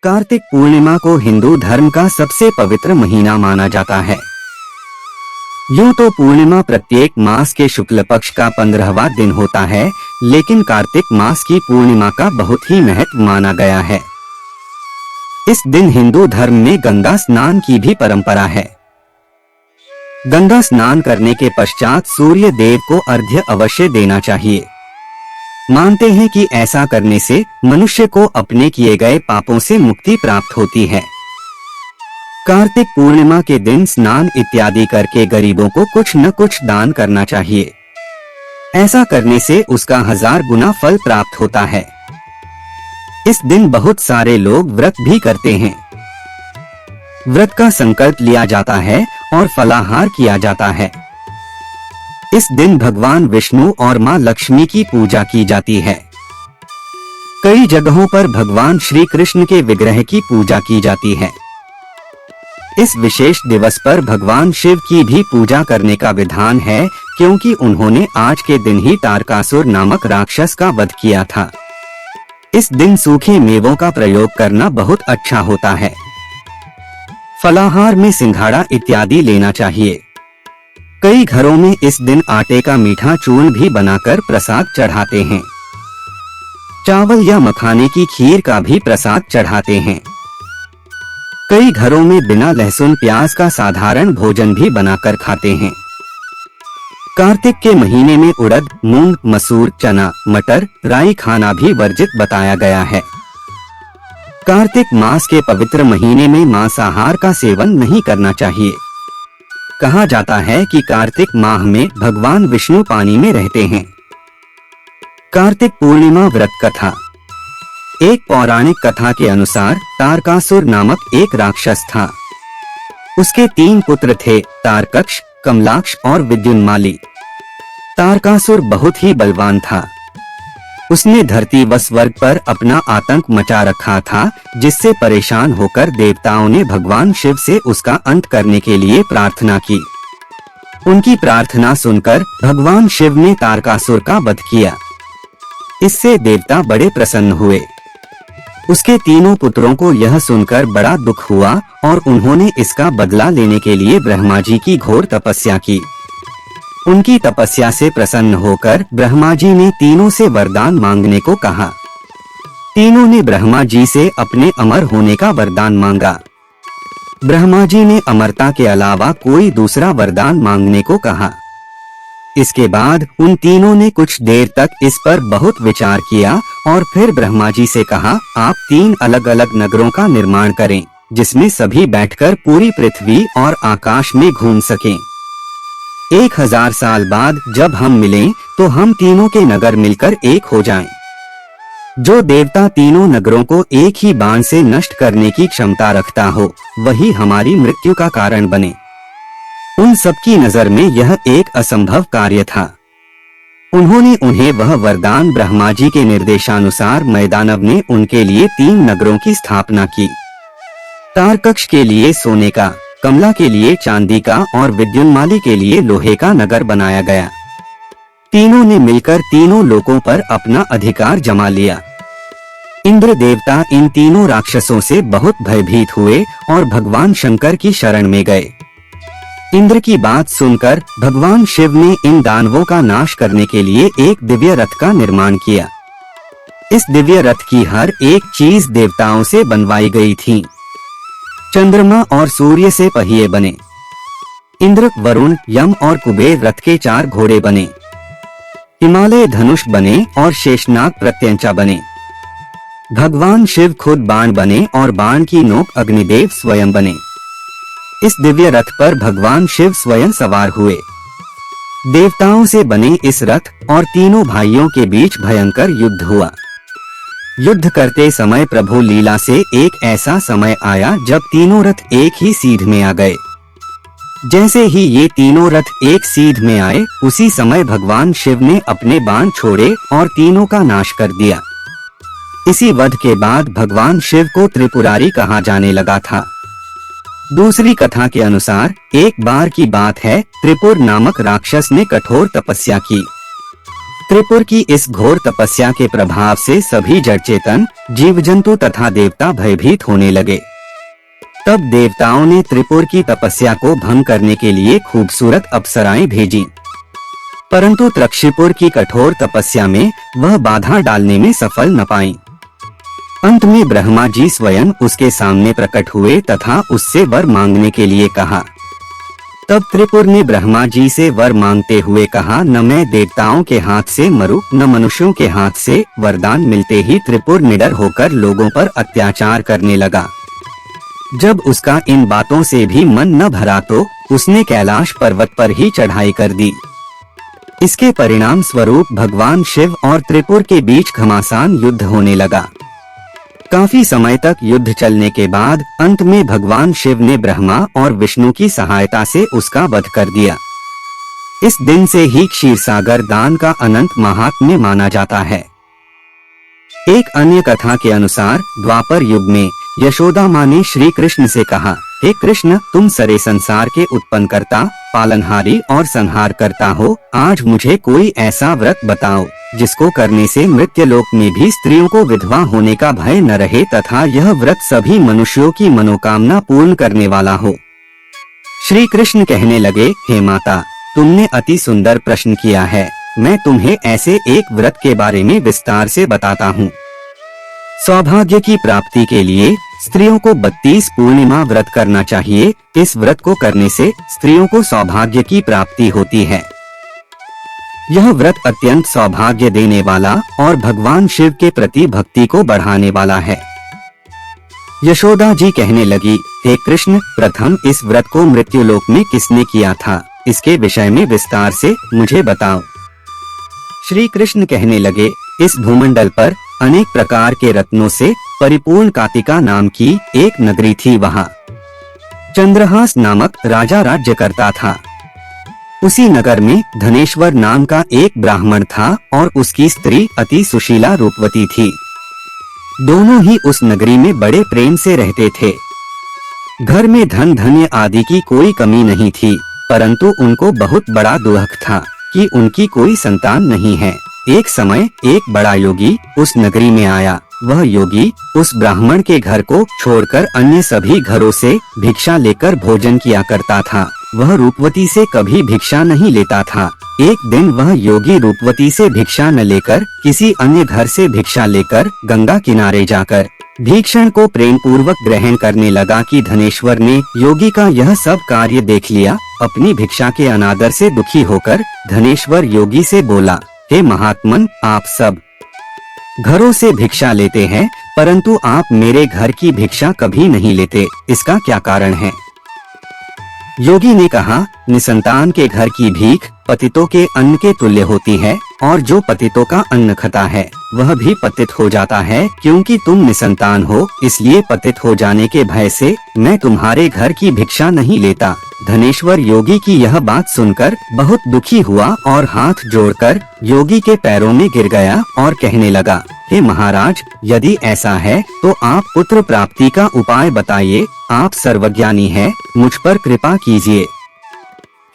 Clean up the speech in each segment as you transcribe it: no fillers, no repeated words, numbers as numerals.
कार्तिक पूर्णिमा को हिंदू धर्म का सबसे पवित्र महीना माना जाता है। यूं तो पूर्णिमा प्रत्येक मास के शुक्ल पक्ष का 15वां दिन होता है, लेकिन कार्तिक मास की पूर्णिमा का बहुत ही महत्व माना गया है। इस दिन हिंदू धर्म में गंगा स्नान की भी परंपरा है। गंगा स्नान करने के पश्चात सूर्य देव को अर्घ्य अवश्य देना चाहिए। मानते हैं कि ऐसा करने से मनुष्य को अपने किए गए पापों से मुक्ति प्राप्त होती है। कार्तिक पूर्णिमा के दिन स्नान इत्यादि करके गरीबों को कुछ न कुछ दान करना चाहिए। ऐसा करने से उसका 1000 गुना फल प्राप्त होता है। इस दिन बहुत सारे लोग व्रत भी करते हैं। व्रत का संकल्प लिया जाता है और फलाहार किया जाता है। इस दिन भगवान विष्णु और मां लक्ष्मी की पूजा की जाती है। कई जगहों पर भगवान श्री कृष्ण के विग्रह की पूजा की जाती है। इस विशेष दिवस पर भगवान शिव की भी पूजा करने का विधान है, क्योंकि उन्होंने आज के दिन ही तारकासुर नामक राक्षस का वध किया था। इस दिन सूखे मेवों का प्रयोग करना बहुत अच्छा होता है। फलाहार में सिंघाड़ा इत्यादि लेना चाहिए। कई घरों में इस दिन आटे का मीठा चूर्ण भी बनाकर प्रसाद चढ़ाते हैं। चावल या मखाने की खीर का भी प्रसाद चढ़ाते हैं। कई घरों में बिना लहसुन प्याज का साधारण भोजन भी बनाकर खाते हैं। कार्तिक के महीने में उड़द, मूंग, मसूर, चना, मटर, राई खाना भी वर्जित बताया गया है। कार्तिक मास के पवित्र महीने में मांसाहार का सेवन नहीं करना चाहिए। कहा जाता है कि कार्तिक माह में भगवान विष्णु पानी में रहते हैं। कार्तिक पूर्णिमा व्रत कथा। एक पौराणिक कथा के अनुसार तारकासुर नामक एक राक्षस था। उसके 3 पुत्र थे, तारकक्ष, कमलाक्ष और विद्युन्माली। तारकासुर बहुत ही बलवान था। उसने धरती व स्वर्ग पर अपना आतंक मचा रखा था, जिससे परेशान होकर देवताओं ने भगवान शिव से उसका अंत करने के लिए प्रार्थना की। उनकी प्रार्थना सुनकर भगवान शिव ने तारकासुर का वध किया। इससे देवता बड़े प्रसन्न हुए। उसके 3 पुत्रों को यह सुनकर बड़ा दुख हुआ और उन्होंने इसका बदला लेने के लिए ब्रह्मा जी की घोर तपस्या की। उनकी तपस्या से प्रसन्न होकर ब्रह्मा जी ने तीनों से वरदान मांगने को कहा। तीनों ने ब्रह्मा जी से अपने अमर होने का वरदान मांगा। ब्रह्मा जी ने अमरता के अलावा कोई दूसरा वरदान मांगने को कहा। इसके बाद उन तीनों ने कुछ देर तक इस पर बहुत विचार किया और फिर ब्रह्मा जी से कहा, आप 3 अलग अलग नगरों का निर्माण करें, जिसमें सभी बैठकर पूरी पृथ्वी और आकाश में घूम सकें। 1000 साल बाद जब हम मिलें तो हम तीनों के नगर मिलकर एक हो जाएं। जो देवता तीनों नगरों को एक ही बाण से नष्ट करने की क्षमता रखता हो, वही हमारी मृत्यु का कारण बने। उन सबकी नजर में यह एक असंभव कार्य था। उन्होंने उन्हें वह वरदान ब्रह्मा जी के निर्देशानुसार मैदानव ने उनके लिए 3 नगरों की स्थापना की। तारकक्ष के लिए सोने का, कमला के लिए चांदी का और विद्युन्माली के लिए लोहे का नगर बनाया गया। तीनों ने मिलकर तीनों लोकों पर अपना अधिकार जमा लिया। इंद्र देवता इन तीनों राक्षसों से बहुत भयभीत हुए और भगवान शंकर की शरण में गए। इंद्र की बात सुनकर भगवान शिव ने इन दानवों का नाश करने के लिए एक दिव्य रथ का निर्माण किया। इस दिव्य रथ की हर एक चीज देवताओं से बनवाई गई थी। चंद्रमा और सूर्य से पहिए बने। इंद्र, वरुण, यम और कुबेर रथ के 4 घोड़े बने। हिमालय धनुष बने और शेषनाग प्रत्यंचा बने। भगवान शिव खुद बाण बने और बाण की नोक अग्निदेव स्वयं बने। इस दिव्य रथ पर भगवान शिव स्वयं सवार हुए। देवताओं से बने इस रथ और तीनों भाइयों के बीच भयंकर युद्ध हुआ। युद्ध करते समय प्रभु लीला से एक ऐसा समय आया जब तीनों रथ एक ही सीध में आ गए। जैसे ही ये तीनों रथ एक सीध में आए, उसी समय भगवान शिव ने अपने बाण छोड़े और तीनों का नाश कर दिया। इसी वध के बाद भगवान शिव को त्रिपुरारी कहा जाने लगा था। दूसरी कथा के अनुसार एक बार की बात है, त्रिपुर नामक राक्षस ने कठोर तपस्या की। त्रिपुर की इस घोर तपस्या के प्रभाव से सभी जड़ चेतन, जीव जंतु तथा देवता भयभीत होने लगे। तब देवताओं ने त्रिपुर की तपस्या को भंग करने के लिए खूबसूरत अप्सराएं भेजी, परंतु तक्षशिपुर की कठोर तपस्या में वह बाधा डालने में सफल न पाई। अंत में ब्रह्मा जी स्वयं उसके सामने प्रकट हुए तथा उससे वर मांगने के लिए कहा। तब त्रिपुर ने ब्रह्मा जी से वर मांगते हुए कहा, न मैं देवताओं के हाथ से मरूं, न मनुष्यों के हाथ से। वरदान मिलते ही त्रिपुर निडर होकर लोगों पर अत्याचार करने लगा। जब उसका इन बातों से भी मन न भरा तो उसने कैलाश पर्वत पर ही चढ़ाई कर दी। इसके परिणाम स्वरूप भगवान शिव और त्रिपुर के बीच घमासान युद्ध होने लगा। काफी समय तक युद्ध चलने के बाद अंत में भगवान शिव ने ब्रह्मा और विष्णु की सहायता से उसका वध कर दिया। इस दिन से ही क्षीरसागर दान का अनंत महात्म्य माना जाता है। एक अन्य कथा के अनुसार द्वापर युग में यशोदा माँ ने श्री कृष्ण से कहा, हे कृष्ण, तुम सारे संसार के उत्पन्न करता, पालनहारी और संहार करता हो। आज मुझे कोई ऐसा व्रत बताओ जिसको करने से मृत्युलोक में भी स्त्रियों को विधवा होने का भय न रहे तथा यह व्रत सभी मनुष्यों की मनोकामना पूर्ण करने वाला हो। श्री कृष्ण कहने लगे, हे माता, तुमने अति सुंदर प्रश्न किया है। मैं तुम्हें ऐसे एक व्रत के बारे में विस्तार से बताता हूँ। सौभाग्य की प्राप्ति के लिए स्त्रियों को 32 पूर्णिमा व्रत करना चाहिए। इस व्रत को करने से स्त्रियों को सौभाग्य की प्राप्ति होती है। यह व्रत अत्यंत सौभाग्य देने वाला और भगवान शिव के प्रति भक्ति को बढ़ाने वाला है। यशोदा जी कहने लगी, हे कृष्ण, प्रथम इस व्रत को मृत्युलोक में किसने किया था, इसके विषय में विस्तार से मुझे बताओ। श्री कृष्ण कहने लगे, इस भूमंडल पर अनेक प्रकार के रत्नों से परिपूर्ण कातिका नाम की एक नगरी थी। वहाँ चंद्रहास नामक राजा राज्य करता था। उसी नगर में धनेश्वर नाम का एक ब्राह्मण था और उसकी स्त्री अति सुशीला रूपवती थी। दोनों ही उस नगरी में बड़े प्रेम से रहते थे। घर में धन धान्य आदि की कोई कमी नहीं थी, परंतु उनको बहुत बड़ा दुख था कि उनकी कोई संतान नहीं है। एक समय एक बड़ा योगी उस नगरी में आया। वह योगी उस ब्राह्मण के घर को छोड़कर अन्य सभी घरों से भिक्षा लेकर भोजन किया करता था। वह रूपवती से कभी भिक्षा नहीं लेता था। एक दिन वह योगी रूपवती से भिक्षा न लेकर किसी अन्य घर से भिक्षा लेकर गंगा किनारे जाकर भीक्षण को प्रेम पूर्वक ग्रहण करने लगा कि धनेश्वर ने योगी का यह सब कार्य देख लिया। अपनी भिक्षा के अनादर से दुखी होकर धनेश्वर योगी से बोला, हे महात्मन, आप सब घरों से भिक्षा लेते हैं, परंतु आप मेरे घर की भिक्षा कभी नहीं लेते, इसका क्या कारण है? योगी ने कहा, निसंतान के घर की भीख पतितों के अन्न के तुल्य होती है और जो पतितों का अन्न खाता है वह भी पतित हो जाता है। क्योंकि तुम निसंतान हो, इसलिए पतित हो जाने के भय से मैं तुम्हारे घर की भिक्षा नहीं लेता। धनेश्वर योगी की यह बात सुनकर बहुत दुखी हुआ और हाथ जोड़कर योगी के पैरों में गिर गया और कहने लगा, हे महाराज, यदि ऐसा है तो आप पुत्र प्राप्ति का उपाय बताइए। आप सर्वज्ञानी हैं, मुझ पर कृपा कीजिए।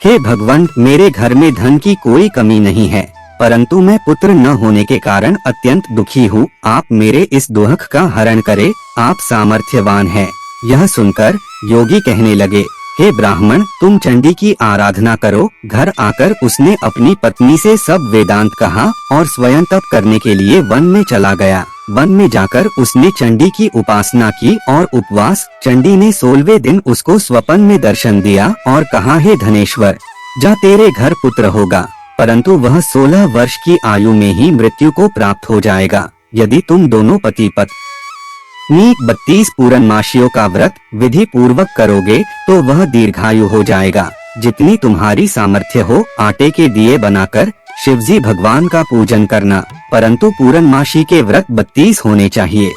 हे भगवान, मेरे घर में धन की कोई कमी नहीं है, परंतु मैं पुत्र न होने के कारण अत्यंत दुखी हूँ। आप मेरे इस दुख का हरण करें, आप सामर्थ्यवान हैं। यह सुनकर योगी कहने लगे, हे ब्राह्मण, तुम चंडी की आराधना करो। घर आकर उसने अपनी पत्नी से सब वेदांत कहा और स्वयं तप करने के लिए वन में चला गया। वन में जाकर उसने चंडी की उपासना की और उपवास। चंडी ने 16वें दिन उसको स्वप्न में दर्शन दिया और कहा, हे धनेश्वर, जा तेरे घर पुत्र होगा, परंतु वह 16 वर्ष की आयु में ही मृत्यु को प्राप्त हो जाएगा। यदि तुम दोनों पति पत्नी 32 पूर्णमासियों का व्रत विधि पूर्वक करोगे तो वह दीर्घायु हो जाएगा। जितनी तुम्हारी सामर्थ्य हो, आटे के दिए बनाकर शिवजी भगवान का पूजन करना, परंतु पूर्णमासी के व्रत 32 होने चाहिए।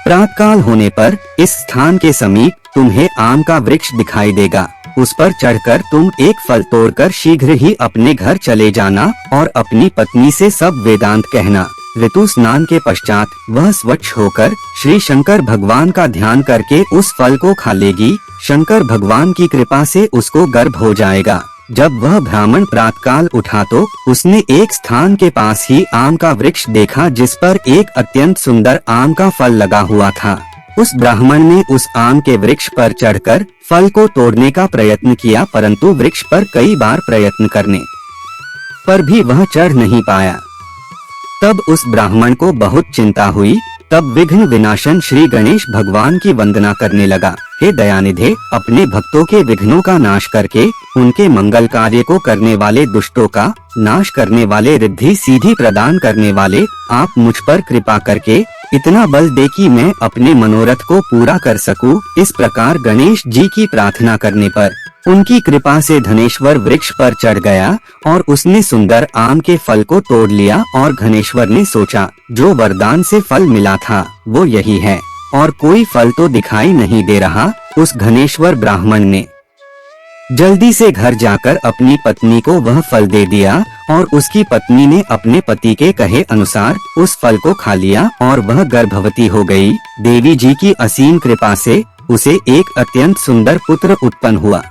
प्रातःकाल होने पर इस स्थान के समीप तुम्हें आम का वृक्ष दिखाई देगा। उस पर चढ़कर तुम एक फल तोड़कर शीघ्र ही अपने घर चले जाना और अपनी पत्नी से सब वेदांत कहना। ऋतु स्नान के पश्चात वह स्वच्छ होकर श्री शंकर भगवान का ध्यान करके उस फल को खा लेगी। शंकर भगवान की कृपा से उसको गर्भ हो जाएगा। जब वह ब्राह्मण प्रातःकाल उठा तो उसने एक स्थान के पास ही आम का वृक्ष देखा जिस पर एक अत्यंत सुंदर आम का फल लगा हुआ था। उस ब्राह्मण ने उस आम के वृक्ष पर चढ़कर फल को तोड़ने का प्रयत्न किया, परंतु वृक्ष पर कई बार प्रयत्न करने पर भी वह चढ़ नहीं पाया। तब उस ब्राह्मण को बहुत चिंता हुई। तब विघ्न विनाशन श्री गणेश भगवान की वंदना करने लगा। हे दयानिधे, अपने भक्तों के विघ्नों का नाश करके उनके मंगल कार्य को करने वाले, दुष्टों का नाश करने वाले, रिद्धि सीधी प्रदान करने वाले, आप मुझ पर कृपा करके इतना बल दे कि मैं अपने मनोरथ को पूरा कर सकूं। इस प्रकार गणेश जी की प्रार्थना करने पर उनकी कृपा से धनेश्वर वृक्ष पर चढ़ गया और उसने सुंदर आम के फल को तोड़ लिया। और घनेश्वर ने सोचा, जो वरदान से फल मिला था वो यही है और कोई फल तो दिखाई नहीं दे रहा। उस घनेश्वर ब्राह्मण ने जल्दी से घर जाकर अपनी पत्नी को वह फल दे दिया और उसकी पत्नी ने अपने पति के कहे अनुसार उस फल को खा लिया और वह गर्भवती हो गई। देवी जी की असीम कृपा से उसे एक अत्यंत सुंदर पुत्र उत्पन्न हुआ,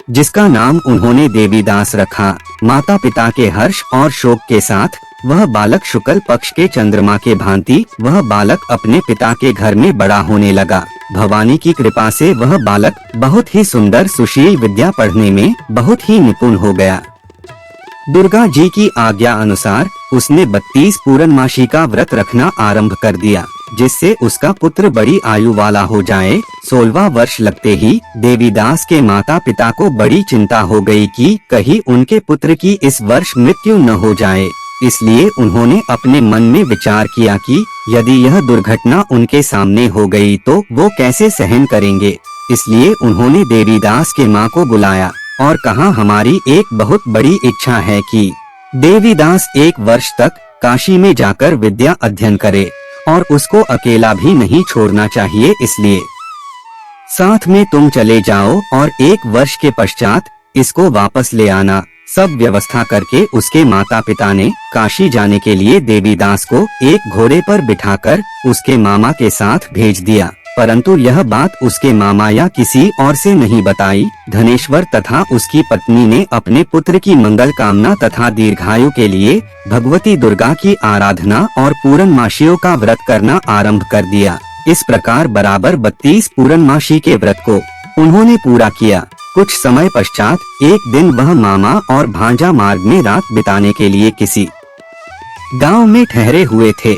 जिसका नाम उन्होंने देवीदास रखा। माता पिता के हर्ष और शोक के साथ वह बालक शुक्ल पक्ष के चंद्रमा के भांति वह बालक अपने पिता के घर में बड़ा होने लगा। भवानी की कृपा से वह बालक बहुत ही सुंदर, सुशील, विद्या पढ़ने में बहुत ही निपुण हो गया। दुर्गा जी की आज्ञा अनुसार उसने 32 पूर्णमासी का व्रत रखना आरंभ कर दिया, जिससे उसका पुत्र बड़ी आयु वाला हो जाए। 16वां वर्ष लगते ही देवीदास के माता पिता को बड़ी चिंता हो गई कि कहीं उनके पुत्र की इस वर्ष मृत्यु न हो जाए। इसलिए उन्होंने अपने मन में विचार किया कि यदि यह दुर्घटना उनके सामने हो गई तो वो कैसे सहन करेंगे। इसलिए उन्होंने देवीदास के माँ को बुलाया और कहा, हमारी एक बहुत बड़ी इच्छा है कि देवीदास 1 वर्ष तक काशी में जाकर विद्या अध्ययन करे और उसको अकेला भी नहीं छोड़ना चाहिए। इसलिए साथ में तुम चले जाओ और 1 वर्ष के पश्चात इसको वापस ले आना। सब व्यवस्था करके उसके माता पिता ने काशी जाने के लिए देवीदास को एक घोड़े पर बिठाकर उसके मामा के साथ भेज दिया। परंतु यह बात उसके मामा या किसी और से नहीं बताई। धनेश्वर तथा उसकी पत्नी ने अपने पुत्र की मंगल कामना तथा दीर्घायु के लिए भगवती दुर्गा की आराधना और पूर्णमासियों का व्रत करना आरंभ कर दिया। इस प्रकार बराबर 32 पूर्णमासी के व्रत को उन्होंने पूरा किया। कुछ समय पश्चात एक दिन वह मामा और भांजा मार्ग में रात बिताने के लिए किसी गांव में ठहरे हुए थे।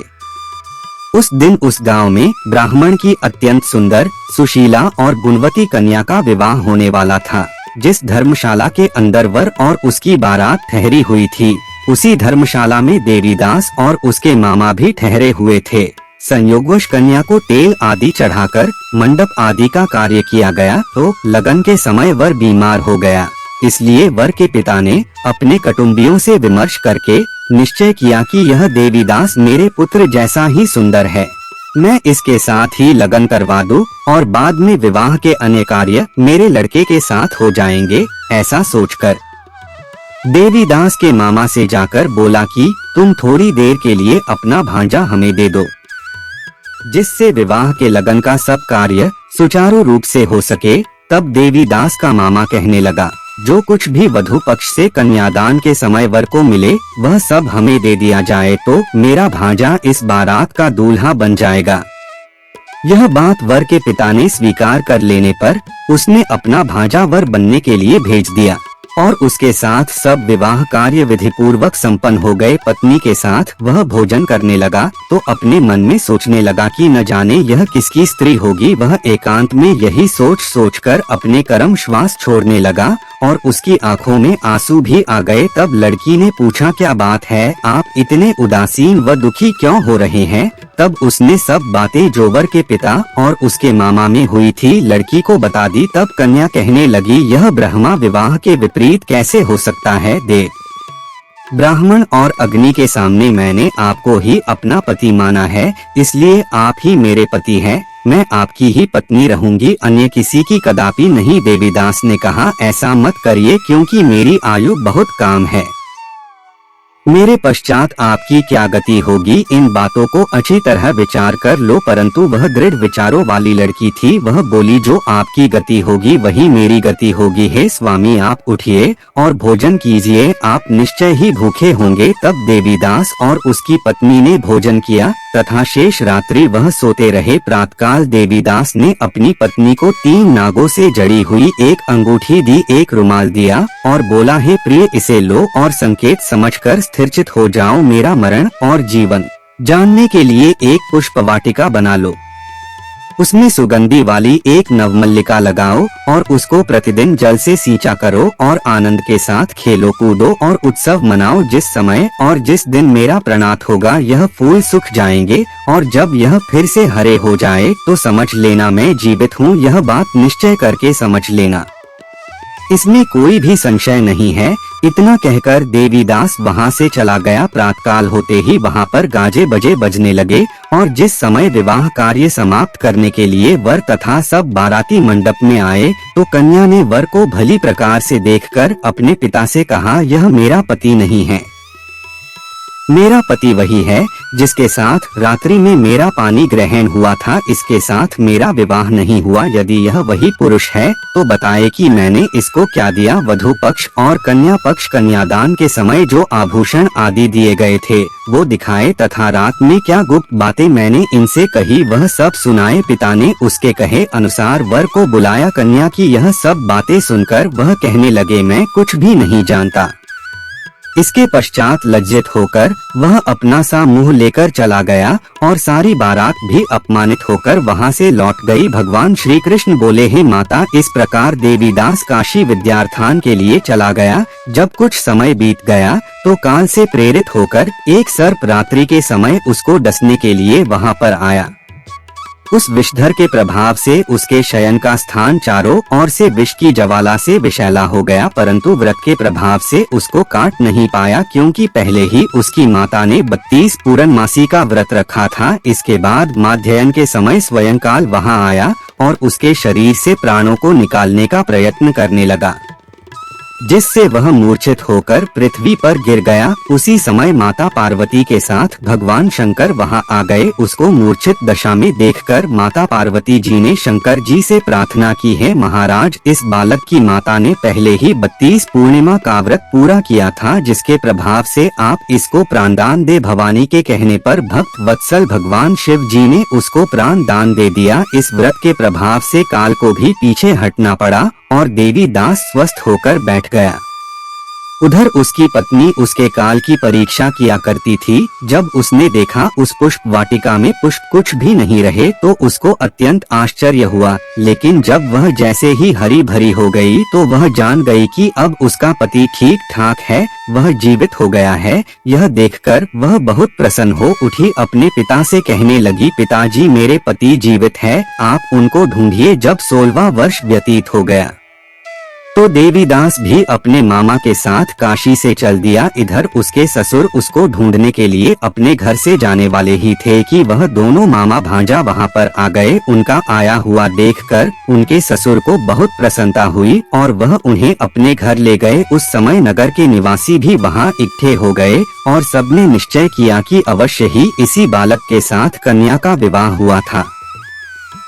उस दिन उस गांव में ब्राह्मण की अत्यंत सुंदर, सुशीला और गुणवती कन्या का विवाह होने वाला था। जिस धर्मशाला के अंदर वर और उसकी बारात ठहरी हुई थी, उसी धर्मशाला में देवीदास और उसके मामा भी ठहरे हुए थे। संयोगवश कन्या को तेल आदि चढ़ाकर मंडप आदि का कार्य किया गया तो लगन के समय वर बीमार हो गया। इसलिए वर के पिता ने अपने कुटुंबियों से विमर्श करके निश्चय किया कि यह देवीदास मेरे पुत्र जैसा ही सुंदर है, मैं इसके साथ ही लगन करवा दूं और बाद में विवाह के अन्य कार्य मेरे लड़के के साथ हो जाएंगे। ऐसा सोचकर देवीदास के मामा से जाकर बोला कि तुम थोड़ी देर के लिए अपना भांजा हमें दे दो, जिससे विवाह के लगन का सब कार्य सुचारू रूप से हो सके। तब देवीदास का मामा कहने लगा, जो कुछ भी वधू पक्ष से कन्यादान के समय वर को मिले वह सब हमें दे दिया जाए तो मेरा भांजा इस बारात का दूल्हा बन जाएगा। यह बात वर के पिता ने स्वीकार कर लेने पर उसने अपना भांजा वर बनने के लिए भेज दिया और उसके साथ सब विवाह कार्य विधि पूर्वक संपन्न हो गए। पत्नी के साथ वह भोजन करने लगा तो अपने मन में सोचने लगा कि न जाने यह किसकी स्त्री होगी। वह एकांत में यही सोच सोचकर अपने कर्म श्वास छोड़ने लगा और उसकी आंखों में आंसू भी आ गए। तब लड़की ने पूछा, क्या बात है, आप इतने उदासीन व दुखी क्यों हो रहे हैं? तब उसने सब बातें जो वर के पिता और उसके मामा में हुई थी लड़की को बता दी। तब कन्या कहने लगी, यह ब्रह्मा विवाह के विपरीत कैसे हो सकता है? देव, ब्राह्मण और अग्नि के सामने मैंने आपको ही अपना पति माना है, इसलिए आप ही मेरे पति हैं। मैं आपकी ही पत्नी रहूंगी, अन्य किसी की कदापि नहीं। देवीदास ने कहा, ऐसा मत करिए क्योंकि मेरी आयु बहुत कम है। मेरे पश्चात आपकी क्या गति होगी, इन बातों को अच्छी तरह विचार कर लो। परंतु वह दृढ़ विचारों वाली लड़की थी। वह बोली, जो आपकी गति होगी वही मेरी गति होगी। हे स्वामी, आप उठिए और भोजन कीजिए, आप निश्चय ही भूखे होंगे। तब देवीदास और उसकी पत्नी ने भोजन किया तथा शेष रात्रि वह सोते रहे। प्रातःकाल देवीदास ने अपनी पत्नी को 3 नागों से जड़ी हुई एक अंगूठी दी, एक रुमाल दिया और बोला, हे प्रिय, इसे लो और संकेत समझकर स्थिरचित हो जाओ। मेरा मरण और जीवन जानने के लिए एक पुष्प वाटिका बना लो, उसमें सुगंधी वाली एक नवमल्लिका लगाओ और उसको प्रतिदिन जल से सींचा करो और आनंद के साथ खेलो कूदो और उत्सव मनाओ। जिस समय और जिस दिन मेरा प्रणात होगा यह फूल सूख जाएंगे और जब यह फिर से हरे हो जाए तो समझ लेना मैं जीवित हूँ। यह बात निश्चय करके समझ लेना, इसमें कोई भी संशय नहीं है। इतना कहकर देवीदास वहां से चला गया। प्रातःकाल होते ही वहां पर गाजे बजे बजने लगे और जिस समय विवाह कार्य समाप्त करने के लिए वर तथा सब बाराती मंडप में आए तो कन्या ने वर को भली प्रकार से देखकर अपने पिता से कहा, यह मेरा पति नहीं है। मेरा पति वही है जिसके साथ रात्रि में मेरा पानी ग्रहण हुआ था, इसके साथ मेरा विवाह नहीं हुआ। यदि यह वही पुरुष है तो बताए कि मैंने इसको क्या दिया। वधू पक्ष और कन्या पक्ष कन्यादान के समय जो आभूषण आदि दिए गए थे वो दिखाए तथा रात में क्या गुप्त बातें मैंने इनसे कही वह सब सुनाए। पिता ने उसके कहे अनुसार वर को बुलाया। कन्या की यह सब बातें सुनकर वह कहने लगे, मैं कुछ भी नहीं जानता। इसके पश्चात लज्जित होकर वह अपना सा मुंह लेकर चला गया और सारी बारात भी अपमानित होकर वहां से लौट गई। भगवान श्री कृष्ण बोले, हे माता, इस प्रकार देवीदास काशी विद्यार्थान के लिए चला गया। जब कुछ समय बीत गया तो काल से प्रेरित होकर एक सर्प रात्रि के समय उसको डसने के लिए वहां पर आया। उस विषधर के प्रभाव से उसके शयन का स्थान चारों ओर से विष की ज्वाला से विषैला हो गया, परंतु व्रत के प्रभाव से उसको काट नहीं पाया, क्योंकि पहले ही उसकी माता ने 32 पूर्णमासी का व्रत रखा था। इसके बाद माध्याह्न के समय स्वयंकाल वहां आया और उसके शरीर से प्राणों को निकालने का प्रयत्न करने लगा, जिससे वह मूर्छित होकर पृथ्वी पर गिर गया। उसी समय माता पार्वती के साथ भगवान शंकर वहां आ गए। उसको मूर्छित दशा में देखकर माता पार्वती जी ने शंकर जी से प्रार्थना की, है महाराज, इस बालक की माता ने पहले ही 32 पूर्णिमा का व्रत पूरा किया था, जिसके प्रभाव से आप इसको प्राणदान दे। भवानी के कहने पर भक्त वत्सल भगवान शिव जी ने उसको प्राण दान दे दिया। इस व्रत के प्रभाव से काल को भी पीछे हटना पड़ा और देवीदास स्वस्थ होकर बैठ गया। उधर उसकी पत्नी उसके काल की परीक्षा किया करती थी। जब उसने देखा उस पुष्प वाटिका में पुष्प कुछ भी नहीं रहे तो उसको अत्यंत आश्चर्य हुआ, लेकिन जब वह जैसे ही हरी भरी हो गई तो वह जान गई कि अब उसका पति ठीक ठाक है, वह जीवित हो गया है। यह देखकर वह बहुत प्रसन्न हो उठी, अपने पिता से कहने लगी, पिताजी, मेरे पति जीवित है, आप उनको ढूंढिए। जब 16वां वर्ष व्यतीत हो गया तो देवीदास भी अपने मामा के साथ काशी से चल दिया। इधर उसके ससुर उसको ढूंढने के लिए अपने घर से जाने वाले ही थे कि वह दोनों मामा भांजा वहां पर आ गए। उनका आया हुआ देखकर उनके ससुर को बहुत प्रसन्नता हुई और वह उन्हें अपने घर ले गए। उस समय नगर के निवासी भी वहां इकट्ठे हो गए और सबने निश्चय किया कि अवश्य ही इसी बालक के साथ कन्या का विवाह हुआ था।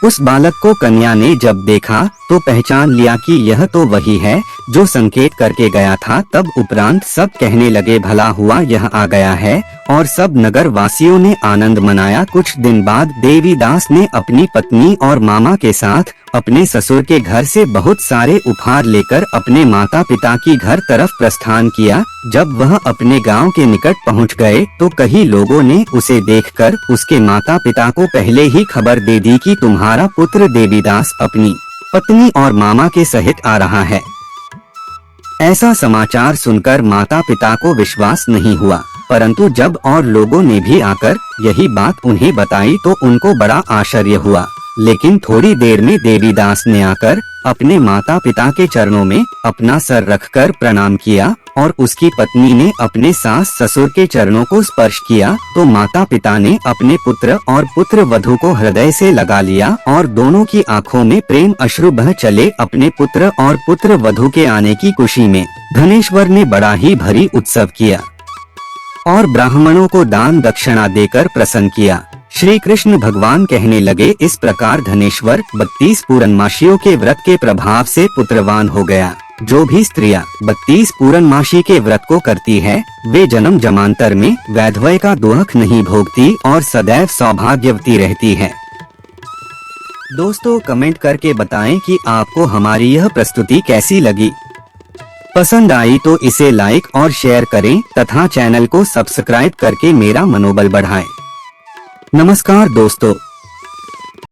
उस बालक को कन्या ने जब देखा तो पहचान लिया कि यह तो वही है जो संकेत करके गया था। तब उपरांत सब कहने लगे, भला हुआ यह आ गया है, और सब नगर वासियों ने आनंद मनाया। कुछ दिन बाद देवीदास ने अपनी पत्नी और मामा के साथ अपने ससुर के घर से बहुत सारे उपहार लेकर अपने माता पिता की घर तरफ प्रस्थान किया। जब वह अपने गांव के निकट पहुंच गए तो कई लोगों ने उसे देखकर उसके माता पिता को पहले ही खबर दे दी कि तुम्हारा पुत्र देवीदास अपनी पत्नी और मामा के सहित आ रहा है। ऐसा समाचार सुनकर माता पिता को विश्वास नहीं हुआ, परंतु जब और लोगों ने भी आकर यही बात उन्हें बताई तो उनको बड़ा आश्चर्य हुआ। लेकिन थोड़ी देर में देवीदास ने आकर अपने माता पिता के चरणों में अपना सर रखकर प्रणाम किया और उसकी पत्नी ने अपने सास ससुर के चरणों को स्पर्श किया तो माता पिता ने अपने पुत्र और पुत्र वधू को हृदय से लगा लिया और दोनों की आंखों में प्रेम अश्रु बह चले। अपने पुत्र और पुत्र वधू के आने की खुशी में धनेश्वर ने बड़ा ही भरी उत्सव किया। और ब्राह्मणों को दान दक्षिणा देकर प्रसन्न किया। श्री कृष्ण भगवान कहने लगे, इस प्रकार धनेश्वर 32 पूर्णमासियों के व्रत के प्रभाव से पुत्रवान हो गया। जो भी स्त्रियां 32 पूर्णमासी के व्रत को करती है, वे जन्म जमांतर में वैधव्य का दुख नहीं भोगती और सदैव सौभाग्यवती रहती है। दोस्तों, कमेंट करके बताएं कि आपको हमारी यह प्रस्तुति कैसी लगी। पसंद आई तो इसे लाइक और शेयर करें तथा चैनल को सब्सक्राइब करके मेरा मनोबल बढ़ाएं। नमस्कार दोस्तों।